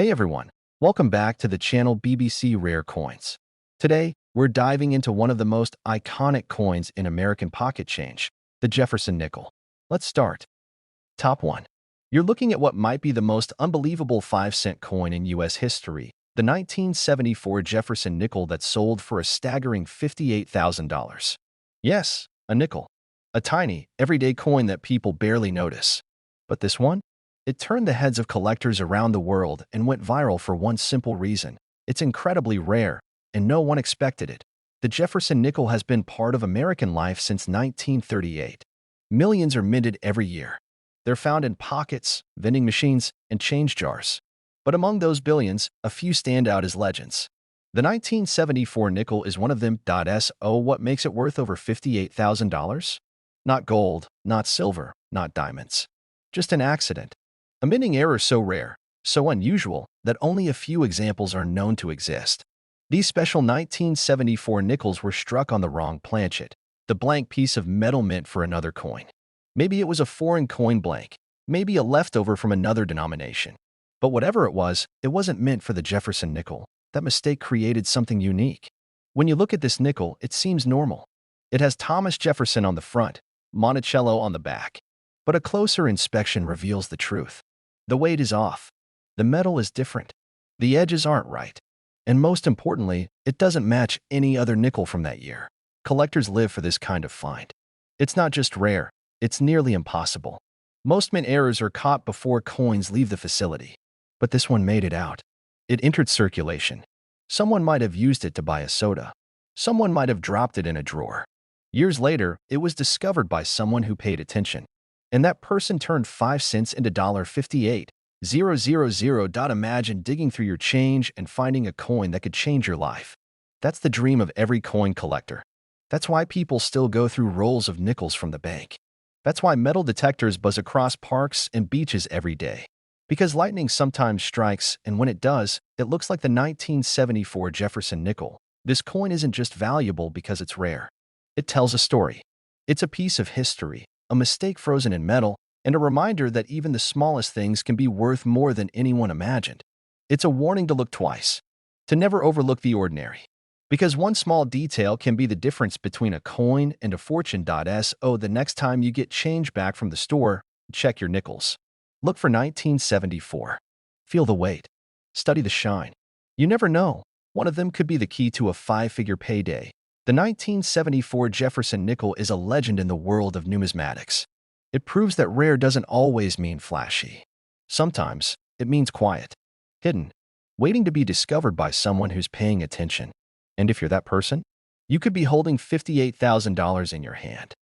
Hey everyone, welcome back to the channel BBC Rare Coins. Today, we're diving into one of the most iconic coins in American pocket change, the Jefferson Nickel. Let's start. Top 1. You're looking at what might be the most unbelievable 5-cent coin in U.S. history, the 1974 Jefferson Nickel that sold for a staggering $58,000. Yes, a nickel. A tiny, everyday coin that people barely notice. But this one? It turned the heads of collectors around the world and went viral for one simple reason. It's incredibly rare, and no one expected it. The Jefferson Nickel has been part of American life since 1938. Millions are minted every year. They're found in pockets, vending machines, and change jars. But among those billions, a few stand out as legends. The 1974 nickel is one of them. So what makes it worth over $58,000? Not gold, not silver, not diamonds. Just an accident. A minting error so rare, so unusual, that only a few examples are known to exist. These special 1974 nickels were struck on the wrong planchet, the blank piece of metal meant for another coin. Maybe it was a foreign coin blank, maybe a leftover from another denomination. But whatever it wasn't meant for the Jefferson nickel. That mistake created something unique. When you look at this nickel, it seems normal. It has Thomas Jefferson on the front, Monticello on the back. But a closer inspection reveals the truth. The weight is off. The metal is different. The edges aren't right. And most importantly, it doesn't match any other nickel from that year. Collectors live for this kind of find. It's not just rare, it's nearly impossible. Most mint errors are caught before coins leave the facility. But this one made it out. It entered circulation. Someone might have used it to buy a soda. Someone might have dropped it in a drawer. Years later, it was discovered by someone who paid attention. And that person turned 5 cents into $58,000. Imagine digging through your change and finding a coin that could change your life. That's the dream of every coin collector. That's why people still go through rolls of nickels from the bank. That's why metal detectors buzz across parks and beaches every day. Because lightning sometimes strikes, and when it does, it looks like the 1974 Jefferson Nickel. This coin isn't just valuable because it's rare. It tells a story. It's a piece of history, a mistake frozen in metal, and a reminder that even the smallest things can be worth more than anyone imagined. It's a warning to look twice, to never overlook the ordinary. Because one small detail can be the difference between a coin and a fortune. So the next time you get change back from the store, check your nickels. Look for 1974. Feel the weight. Study the shine. You never know. One of them could be the key to a 5-figure payday. The 1974 Jefferson Nickel is a legend in the world of numismatics. It proves that rare doesn't always mean flashy. Sometimes, it means quiet, hidden, waiting to be discovered by someone who's paying attention. And if you're that person, you could be holding $58,000 in your hand.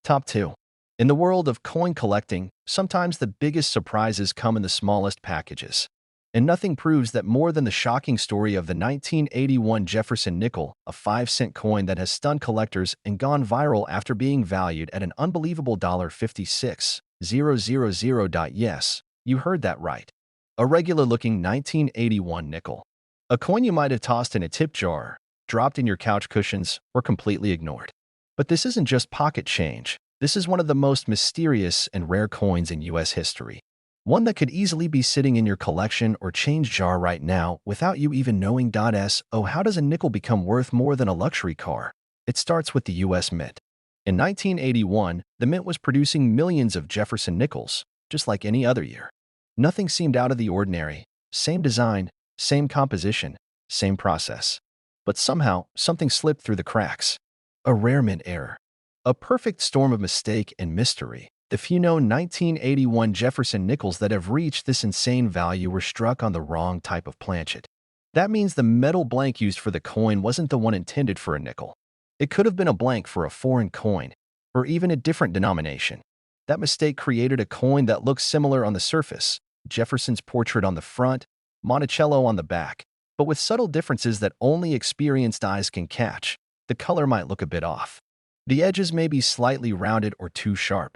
Top 2. In the world of coin collecting, sometimes the biggest surprises come in the smallest packages. And nothing proves that more than the shocking story of the 1981 Jefferson Nickel, a 5-cent coin that has stunned collectors and gone viral after being valued at an unbelievable $56,000. Yes, you heard that right. A regular-looking 1981 nickel. A coin you might have tossed in a tip jar, dropped in your couch cushions, or completely ignored. But this isn't just pocket change. This is one of the most mysterious and rare coins in U.S. history. One that could easily be sitting in your collection or change jar right now without you even knowing. So how does a nickel become worth more than a luxury car? It starts with the U.S. Mint. In 1981, the Mint was producing millions of Jefferson nickels, just like any other year. Nothing seemed out of the ordinary. Same design, same composition, same process. But somehow, something slipped through the cracks. A rare mint error. A perfect storm of mistake and mystery. The few known 1981 Jefferson nickels that have reached this insane value were struck on the wrong type of planchet. That means the metal blank used for the coin wasn't the one intended for a nickel. It could have been a blank for a foreign coin, or even a different denomination. That mistake created a coin that looks similar on the surface, Jefferson's portrait on the front, Monticello on the back, but with subtle differences that only experienced eyes can catch. The color might look a bit off. The edges may be slightly rounded or too sharp.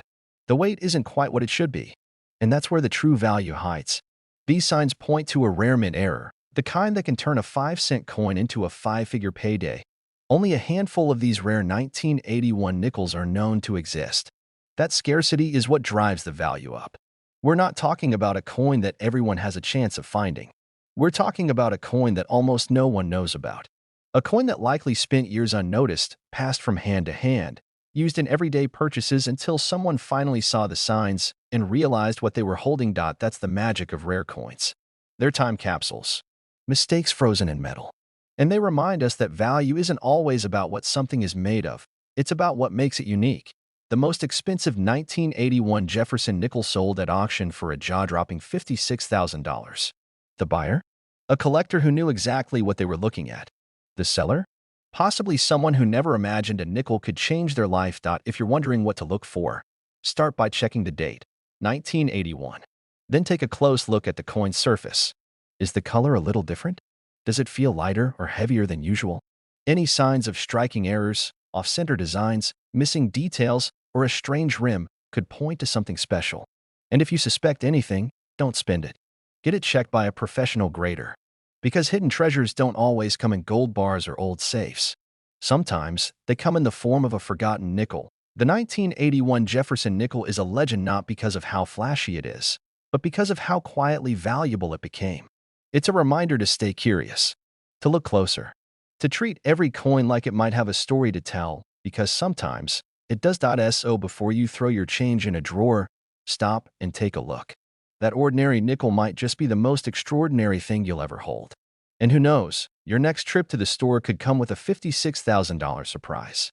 The weight isn't quite what it should be, and that's where the true value hides. These signs point to a rare mint error, the kind that can turn a 5-cent coin into a 5-figure payday. Only a handful of these rare 1981 nickels are known to exist. That scarcity is what drives the value up. We're not talking about a coin that everyone has a chance of finding. We're talking about a coin that almost no one knows about. A coin that likely spent years unnoticed, passed from hand to hand, used in everyday purchases until someone finally saw the signs and realized what they were holding. That's the magic of rare coins. They're time capsules, mistakes frozen in metal. And they remind us that value isn't always about what something is made of, it's about what makes it unique. The most expensive 1981 Jefferson Nickel sold at auction for a jaw-dropping $56,000. The buyer? A collector who knew exactly what they were looking at. The seller? Possibly someone who never imagined a nickel could change their life. If you're wondering what to look for, start by checking the date, 1981. Then take a close look at the coin's surface. Is the color a little different? Does it feel lighter or heavier than usual? Any signs of striking errors, off-center designs, missing details, or a strange rim could point to something special. And if you suspect anything, don't spend it. Get it checked by a professional grader. Because hidden treasures don't always come in gold bars or old safes. Sometimes, they come in the form of a forgotten nickel. The 1981 Jefferson Nickel is a legend not because of how flashy it is, but because of how quietly valuable it became. It's a reminder to stay curious, to look closer, to treat every coin like it might have a story to tell, because sometimes it does. So before you throw your change in a drawer, stop and take a look. That ordinary nickel might just be the most extraordinary thing you'll ever hold. And who knows, your next trip to the store could come with a $56,000 surprise.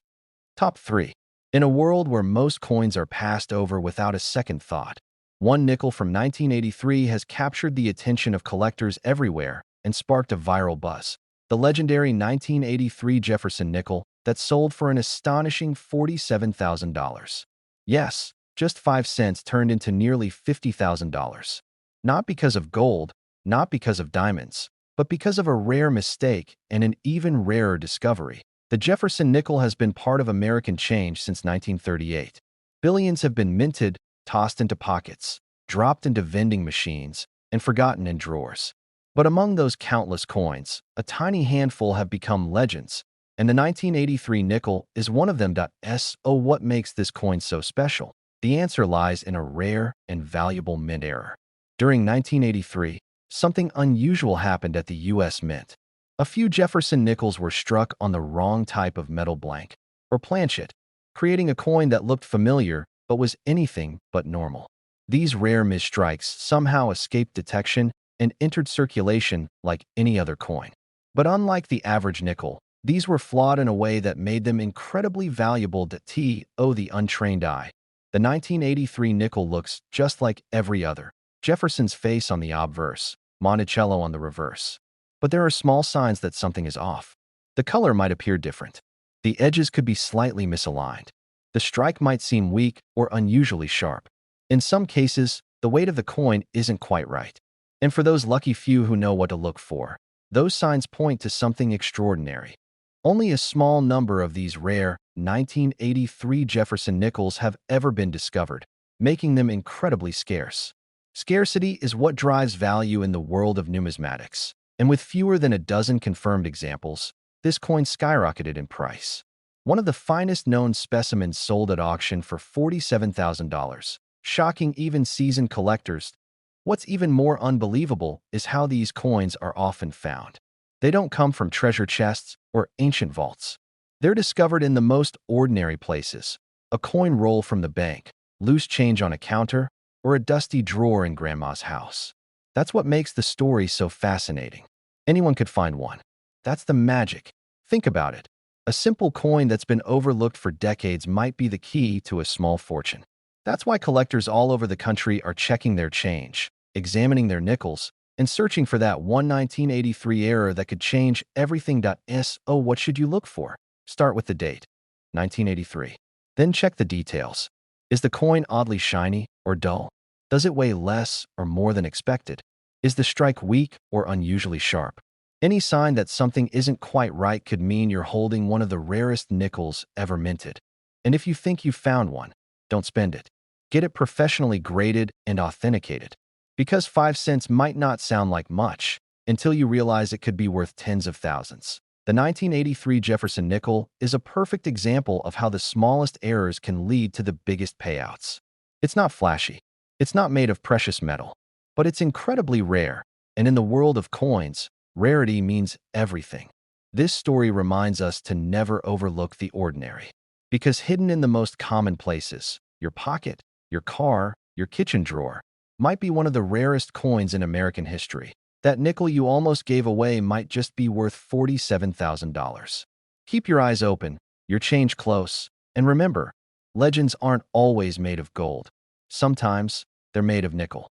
Top 3. In a world where most coins are passed over without a second thought, one nickel from 1983 has captured the attention of collectors everywhere and sparked a viral buzz. The legendary 1983 Jefferson Nickel that sold for an astonishing $47,000. Yes, just 5 cents turned into nearly $50,000. Not because of gold, not because of diamonds, but because of a rare mistake and an even rarer discovery. The Jefferson Nickel has been part of American change since 1938. Billions have been minted, tossed into pockets, dropped into vending machines, and forgotten in drawers. But among those countless coins, a tiny handful have become legends, and the 1983 nickel is one of them. What makes this coin so special? The answer lies in a rare and valuable mint error. During 1983, something unusual happened at the U.S. Mint. A few Jefferson nickels were struck on the wrong type of metal blank, or planchet, creating a coin that looked familiar but was anything but normal. These rare misstrikes somehow escaped detection and entered circulation like any other coin. But unlike the average nickel, these were flawed in a way that made them incredibly valuable to the untrained eye. The 1983 nickel looks just like every other. Jefferson's face on the obverse, Monticello on the reverse. But there are small signs that something is off. The color might appear different. The edges could be slightly misaligned. The strike might seem weak or unusually sharp. In some cases, the weight of the coin isn't quite right. And for those lucky few who know what to look for, those signs point to something extraordinary. Only a small number of these rare 1983 Jefferson nickels have ever been discovered, making them incredibly scarce. Scarcity is what drives value in the world of numismatics, and with fewer than a dozen confirmed examples, this coin skyrocketed in price. One of the finest known specimens sold at auction for $47,000, shocking even seasoned collectors. What's even more unbelievable is how these coins are often found. They don't come from treasure chests or ancient vaults. They're discovered in the most ordinary places: a coin roll from the bank, loose change on a counter, or a dusty drawer in grandma's house. That's what makes the story so fascinating. Anyone could find one. That's the magic. Think about it. A simple coin that's been overlooked for decades might be the key to a small fortune. That's why collectors all over the country are checking their change, examining their nickels, and searching for that 1983 error that could change everything. What should you look for? Start with the date, 1983. Then check the details. Is the coin oddly shiny or dull? Does it weigh less or more than expected? Is the strike weak or unusually sharp? Any sign that something isn't quite right could mean you're holding one of the rarest nickels ever minted. And if you think you've found one, don't spend it. Get it professionally graded and authenticated. Because 5 cents might not sound like much until you realize it could be worth tens of thousands. The 1983 Jefferson Nickel is a perfect example of how the smallest errors can lead to the biggest payouts. It's not flashy. It's not made of precious metal. But it's incredibly rare, And in the world of coins, rarity means everything. This story reminds us to never overlook the ordinary. Because hidden in the most common places, your pocket, your car, your kitchen drawer, might be one of the rarest coins in American history. That nickel you almost gave away might just be worth $47,000. Keep your eyes open, your change close, and remember, legends aren't always made of gold. Sometimes, they're made of nickel.